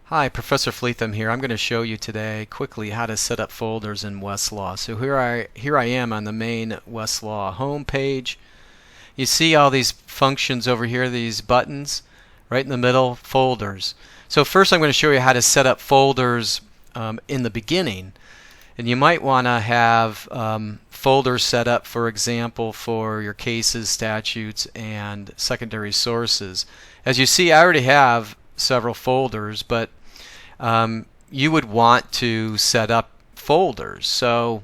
Hi, Professor Fleetham here. I'm going to show you today quickly how to set up folders in Westlaw. So here I am on the main Westlaw home page. You see all these functions over here, these buttons, right in the middle, folders. So first I'm going to show you how to set up folders in the beginning. And you might want to have folders set up, for example, for your cases, statutes, and secondary sources. As you see, I already have several folders, but you would want to set up folders. So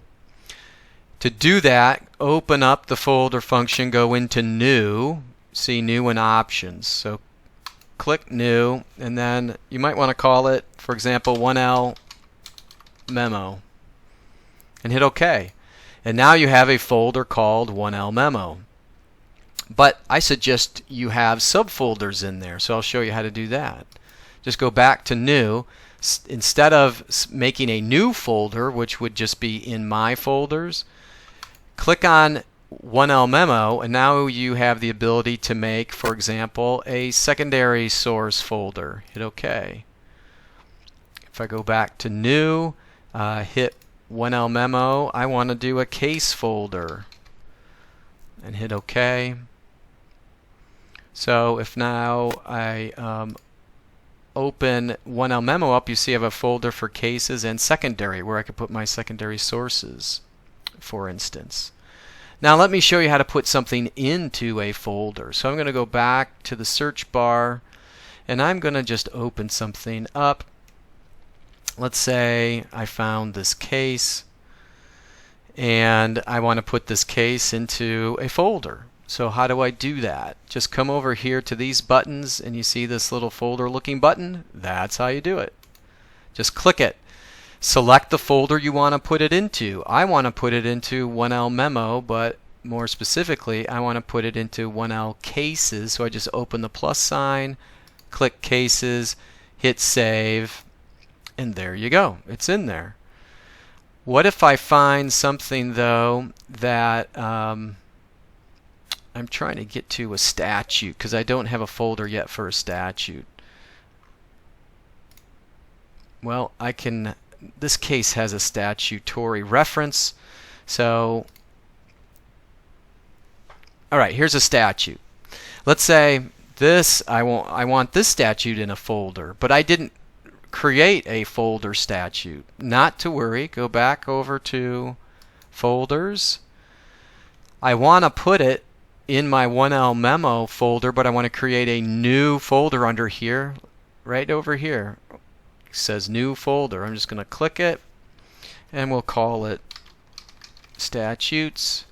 to do that, open up the folder function, go into New, see New and Options. So click New, and then you might want to call it, for example, 1L Memo, and hit OK. And now you have a folder called 1L Memo. But I suggest you have subfolders in there, so I'll show you how to do that. Just go back to New. Instead of making a new folder, which would just be in My Folders, click on 1L Memo, and now you have the ability to make, for example, a secondary source folder. Hit OK. If I go back to New, hit 1L Memo, I want to do a case folder, and hit OK. So if now I open 1L Memo up, you see I have a folder for cases and secondary where I could put my secondary sources, for instance. Now let me show you how to put something into a folder. So I'm going to go back to the search bar and I'm going to just open something up. Let's say I found this case and I want to put this case into a folder. So how do I do that? Just come over here to these buttons and you see this little folder looking button. That's how you do it. Just click it. Select the folder you want to put it into. I want to put it into 1L Memo, but more specifically I want to put it into 1L Cases. So I just open the plus sign, click Cases, hit Save, and there you go. It's in there. What if I find something though that I'm trying to get to a statute because I don't have a folder yet for a statute. Well, this case has a statutory reference. So, alright, here's a statute. Let's say I want this statute in a folder, but I didn't create a folder statute. Not to worry, go back over to Folders. I want to put it in my 1L Memo folder, but I want to create a new folder under here, right over here. It says New Folder. I'm just going to click it, and we'll call it Statutes.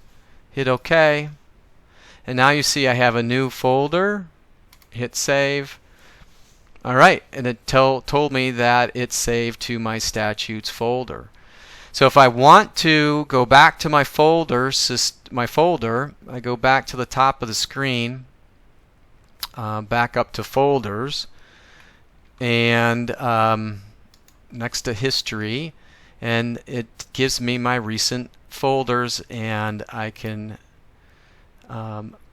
Hit OK. And now you see I have a new folder. Hit Save. Alright, and it told me that it's saved to my Statutes folder. So if I want to go back to my folder, I go back to the top of the screen, back up to Folders, and next to History, and it gives me my recent folders, and I can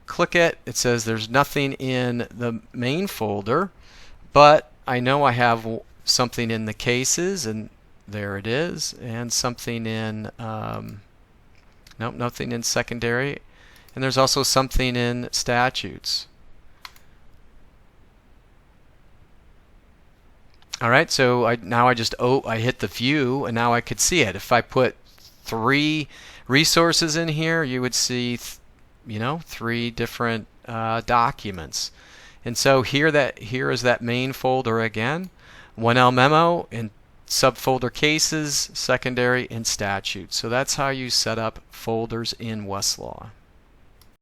click it. It says there's nothing in the main folder, but I know I have something in the cases, and there it is, and something in nope, nothing in secondary, and there's also something in statutes. Alright, so now I hit the view, and now I could see it. If I put 3 resources in here, you would see 3 different documents. And so here is that main folder again, 1L Memo, and subfolder cases, secondary, and statutes. So that's how you set up folders in Westlaw.